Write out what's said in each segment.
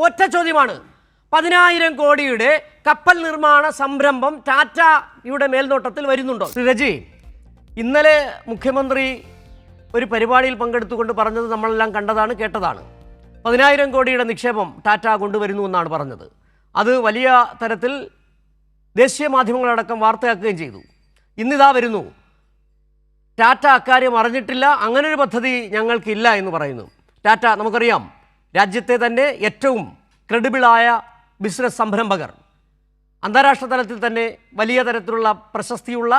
ഒറ്റ ചോദ്യമാണ്. 10,000 കോടിയുടെ കപ്പൽ നിർമ്മാണ സംരംഭം ടാറ്റയുടെ മേൽനോട്ടത്തിൽ വരുന്നുണ്ടോ? രജി, ഇന്നലെ മുഖ്യമന്ത്രി ഒരു പരിപാടിയിൽ പങ്കെടുത്തുകൊണ്ട് പറഞ്ഞത് നമ്മളെല്ലാം കണ്ടതാണ്, കേട്ടതാണ്. 10,000 കോടിയുടെ നിക്ഷേപം ടാറ്റ കൊണ്ടുവരുന്നു എന്നാണ് പറഞ്ഞത്. അത് വലിയ തരത്തിൽ ദേശീയ മാധ്യമങ്ങളടക്കം വാർത്തയാക്കുകയും ചെയ്തു. ഇന്നിതാ വരുന്നു, ടാറ്റ അക്കാര്യം അറിഞ്ഞിട്ടില്ല, അങ്ങനൊരു പദ്ധതി ഞങ്ങൾക്കില്ല എന്ന് പറയുന്നു. ടാറ്റ നമുക്കറിയാം, രാജ്യത്തെ തന്നെ ഏറ്റവും ക്രെഡിബിളായ ബിസിനസ് സംരംഭകർ, അന്താരാഷ്ട്ര തലത്തിൽ തന്നെ വലിയ തരത്തിലുള്ള പ്രശസ്തിയുള്ള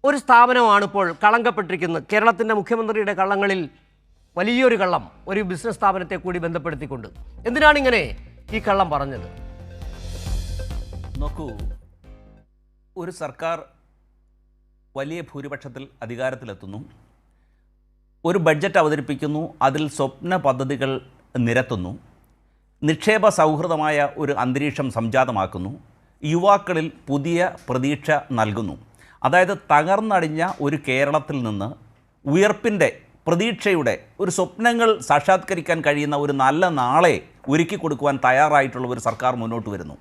ഒരു സ്ഥാപനമാണ് ഇപ്പോൾ കളങ്കപ്പെട്ടിരിക്കുന്നത്. കേരളത്തിൻ്റെ മുഖ്യമന്ത്രിയുടെ കള്ളങ്ങളിൽ വലിയൊരു കള്ളം ഒരു ബിസിനസ് സ്ഥാപനത്തെ കൂടി ബന്ധപ്പെടുത്തിക്കൊണ്ട്. എന്തിനാണ് ഇങ്ങനെ ഈ കള്ളം പറഞ്ഞത്? നോക്കൂ, ഒരു സർക്കാർ വലിയ ഭൂരിപക്ഷത്തിൽ അധികാരത്തിലെത്തുന്നു, ഒരു ബഡ്ജറ്റ് അവതരിപ്പിക്കുന്നു, അതിൽ സ്വപ്ന പദ്ധതികൾ നിരത്തുന്നു, നിക്ഷേപ സൗഹൃദമായ ഒരു അന്തരീക്ഷം സംജാതമാക്കുന്നു, യുവാക്കളിൽ പുതിയ പ്രതീക്ഷ നൽകുന്നു. അതായത് തകർന്നടിഞ്ഞ ഒരു കേരളത്തിൽ നിന്ന് ഉയർപ്പിൻ്റെ, പ്രതീക്ഷയുടെ, ഒരു സ്വപ്നങ്ങൾ സാക്ഷാത്കരിക്കാൻ കഴിയുന്ന ഒരു നല്ല നാളെ ഒരുക്കി കൊടുക്കുവാൻ തയ്യാറായിട്ടുള്ള ഒരു സർക്കാർ മുന്നോട്ട് വരുന്നു.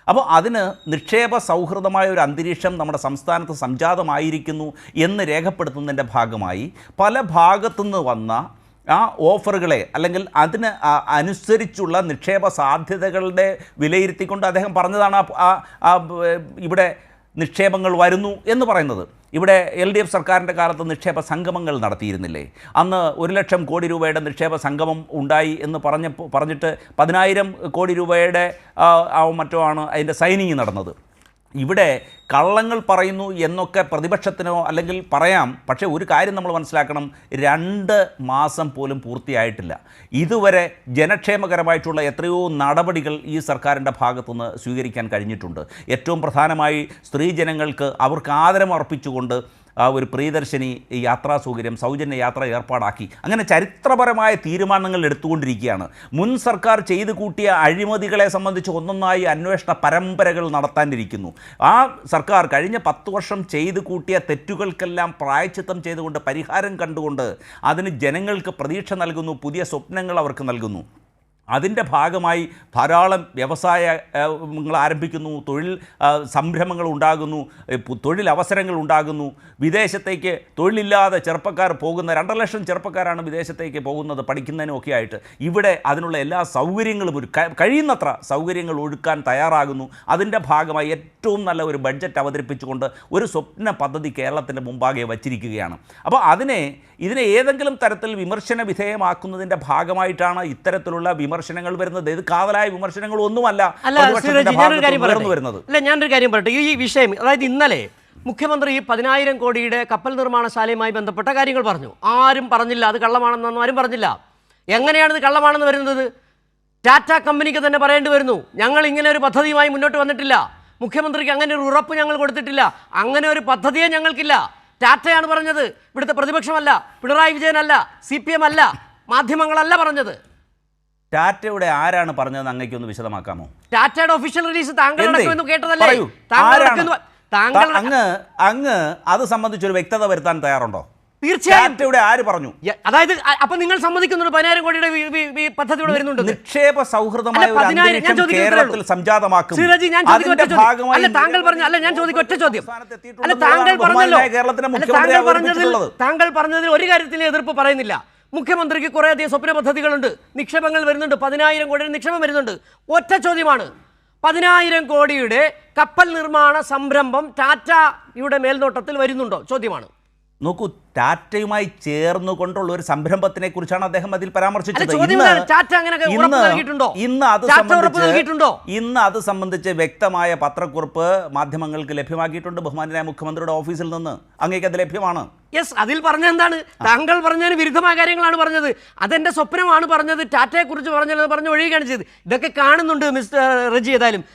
അപ്പോൾ അതിന് നിക്ഷേപ സൗഹൃദമായ ഒരു അന്തരീക്ഷം നമ്മുടെ സംസ്ഥാനത്ത് സംജാതമായിരിക്കുന്നു എന്ന് രേഖപ്പെടുത്തുന്നതിൻ്റെ ഭാഗമായി പല ഭാഗത്തുനിന്ന് വന്ന ആ ഓഫറുകളെ അല്ലെങ്കിൽ അതിന് അനുസരിച്ചുള്ള നിക്ഷേപ സാധ്യതകളുടെ വിലയിരുത്തിക്കൊണ്ട് അദ്ദേഹം പറഞ്ഞതാണ് ഇവിടെ നിക്ഷേപങ്ങൾ വരുന്നു എന്ന് പറയുന്നത്. ഇവിടെ LDF സർക്കാരിൻ്റെ കാലത്ത് നിക്ഷേപ സംഗമങ്ങൾ നടത്തിയിരുന്നില്ലേ? അന്ന് 1,00,000 കോടി രൂപയുടെ നിക്ഷേപ സംഗമം ഉണ്ടായി എന്ന് പറഞ്ഞിട്ട് 10,000 കോടി രൂപയുടെ മറ്റോ ആണ് അതിൻ്റെ സൈനിങ് നടന്നത്. ഇവിടെ കള്ളങ്ങൾ പറയുന്നു എന്നൊക്കെ പ്രതിപക്ഷത്തിനോ അല്ലെങ്കിൽ പറയാം. പക്ഷേ ഒരു കാര്യം നമ്മൾ മനസ്സിലാക്കണം, 2 മാസം പോലും പൂർത്തിയായിട്ടില്ല. ഇതുവരെ ജനക്ഷേമകരമായിട്ടുള്ള എത്രയോ നടപടികൾ ഈ സർക്കാരിൻ്റെ ഭാഗത്തുനിന്ന് സ്വീകരിക്കാൻ കഴിഞ്ഞിട്ടുണ്ട്. ഏറ്റവും പ്രധാനമായി സ്ത്രീജനങ്ങൾക്ക് അവർക്ക് ആദരമർപ്പിച്ചുകൊണ്ട് ഒരു പ്രിയദർശിനി യാത്രാ സൗകര്യം, സൗജന്യ യാത്ര ഏർപ്പാടാക്കി. അങ്ങനെ ചരിത്രപരമായ തീരുമാനങ്ങൾ എടുത്തുകൊണ്ടിരിക്കുകയാണ്. മുൻ സർക്കാർ ചെയ്തു കൂട്ടിയ അഴിമതികളെ സംബന്ധിച്ച് ഒന്നൊന്നായി അന്വേഷണ പരമ്പരകൾ നടത്താനിരിക്കുന്നു. ആ സർക്കാർ കഴിഞ്ഞ 10 വർഷം ചെയ്തു കൂട്ടിയ തെറ്റുകൾക്കെല്ലാം പ്രായശ്ചിത്തം ചെയ്തുകൊണ്ട്, പരിഹാരം കണ്ടുകൊണ്ട് അതിന് ജനങ്ങൾക്ക് പ്രതീക്ഷ നൽകുന്നു, പുതിയ സ്വപ്നങ്ങൾ അവർക്ക് നൽകുന്നു. അതിൻ്റെ ഭാഗമായി ധാരാളം വ്യവസായങ്ങൾ ആരംഭിക്കുന്നു, തൊഴിൽ സംരംഭങ്ങൾ ഉണ്ടാകുന്നു, തൊഴിലവസരങ്ങൾ ഉണ്ടാകുന്നു. വിദേശത്തേക്ക് തൊഴിലില്ലാതെ ചെറുപ്പക്കാർ പോകുന്ന 2 ലക്ഷം ചെറുപ്പക്കാരാണ് വിദേശത്തേക്ക് പോകുന്നത് പഠിക്കുന്നതിനൊക്കെ ആയിട്ട്. ഇവിടെ അതിനുള്ള എല്ലാ സൗകര്യങ്ങളും കഴിയുന്നത്ര സൗകര്യങ്ങൾ ഒരുക്കാൻ തയ്യാറാകുന്നു. അതിൻ്റെ ഭാഗമായി ഏറ്റവും നല്ല ഒരു ബഡ്ജറ്റ് അവതരിപ്പിച്ചുകൊണ്ട് ഒരു സ്വപ്ന പദ്ധതി കേരളത്തിൻ്റെ മുമ്പാകെ വച്ചിരിക്കുകയാണ്. അപ്പോൾ ഇതിനെ ഏതെങ്കിലും തരത്തിൽ വിമർശന വിധേയമാക്കുന്നതിൻ്റെ ഭാഗമായിട്ടാണ് ഇത്തരത്തിലുള്ള വിമർശനങ്ങൾ വരുന്നത്. ഇത് കാതലായ വിമർശനങ്ങളൊന്നുമല്ല വരുന്നത്. അല്ല, ഞാനൊരു കാര്യം പറയട്ടെ. ഈ വിഷയം, അതായത് ഇന്നലെ മുഖ്യമന്ത്രി 10,000 കോടിയുടെ കപ്പൽ നിർമ്മാണശാലയുമായി ബന്ധപ്പെട്ട കാര്യങ്ങൾ പറഞ്ഞു. ആരും പറഞ്ഞില്ല അത് കള്ളമാണെന്നൊന്നും ആരും പറഞ്ഞില്ല. എങ്ങനെയാണിത് കള്ളമാണെന്ന് വരുന്നത്? ടാറ്റ കമ്പനിക്ക് തന്നെ പറയേണ്ടി വരുന്നു, ഞങ്ങൾ ഇങ്ങനെ ഒരു പദ്ധതിയുമായി മുന്നോട്ട് വന്നിട്ടില്ല, മുഖ്യമന്ത്രിക്ക് അങ്ങനെ ഒരു ഉറപ്പ് ഞങ്ങൾ കൊടുത്തിട്ടില്ല, അങ്ങനെ ഒരു പദ്ധതിയെ ഞങ്ങൾക്കില്ല. ടാറ്റയാണ് പറഞ്ഞത്, ഇവിടുത്തെ പ്രതിപക്ഷമല്ല, പിണറായി വിജയനല്ല, CPM അല്ല, മാധ്യമങ്ങളല്ല പറഞ്ഞത്. ടാറ്റയുടെ ആരാണ് പറഞ്ഞതെന്ന് അങ്ങേക്കൊന്ന് വിശദമാക്കാമോ? ടാറ്റയുടെ ഒഫീഷ്യൽ റിലീസ് താങ്കൾ കേട്ടതല്ലേ? അങ്ങ് അത് സംബന്ധിച്ചൊരു വ്യക്തത വരുത്താൻ തയ്യാറുണ്ടോ? തീർച്ചയായും. ടാറ്റയുടെ ആര് പറഞ്ഞു? അതായത് അപ്പൊ നിങ്ങൾ സമ്മതിക്കുന്നുണ്ട് 10,000 കോടിയുടെ പദ്ധതി ഇവിടെ വരുന്നുണ്ട്? നിക്ഷേപ സൗഹൃദമായ കേരളത്തിൽ സംജാതമാക്കും. താങ്കൾ പറഞ്ഞ ഒറ്റ ചോദ്യം. താങ്കൾ പറഞ്ഞതിൽ ഒരു കാര്യത്തിൽ എതിർപ്പ് പറയുന്നില്ല. മുഖ്യമന്ത്രിക്ക് കുറേയധികം സ്വപ്ന പദ്ധതികളുണ്ട്, നിക്ഷേപങ്ങൾ വരുന്നുണ്ട്, 10,000 കോടിയുടെ നിക്ഷേപം വരുന്നുണ്ട്. ഒറ്റ ചോദ്യമാണ്, 10,000 കോടിയുടെ കപ്പൽ നിർമ്മാണ സംരംഭം ടാറ്റയുടെ മേൽനോട്ടത്തിൽ വരുന്നുണ്ടോ? ചോദ്യമാണ്. നോക്കൂ, ടാറ്റയുമായി ചേർന്നുകൊണ്ടുള്ള ഒരു സംരംഭത്തിനെ കുറിച്ചാണ് അദ്ദേഹം അതിൽ പരാമർശിച്ചത്. ഇന്ന് അത് സംബന്ധിച്ച് വ്യക്തമായ പത്രക്കുറിപ്പ് മാധ്യമങ്ങൾക്ക് ലഭ്യമാക്കിയിട്ടുണ്ട് ബഹുമാന്യനായ മുഖ്യമന്ത്രിയുടെ ഓഫീസിൽ നിന്ന്. അങ്ങേക്ക് അത് ലഭ്യമാണ്. യെസ്, അതിൽ പറഞ്ഞ എന്താണ്? താങ്കൾ പറഞ്ഞതിന് വിരുദ്ധമായ കാര്യങ്ങളാണ് പറഞ്ഞത്. അതെന്റെ സ്വപ്നമാണ് പറഞ്ഞത്, ടാറ്റയെ കുറിച്ച് പറഞ്ഞത് പറഞ്ഞ് ഒഴിയുകയാണ് ചെയ്തത്. ഇതൊക്കെ കാണുന്നുണ്ട് മിസ്റ്റർ റജി. ഏതായാലും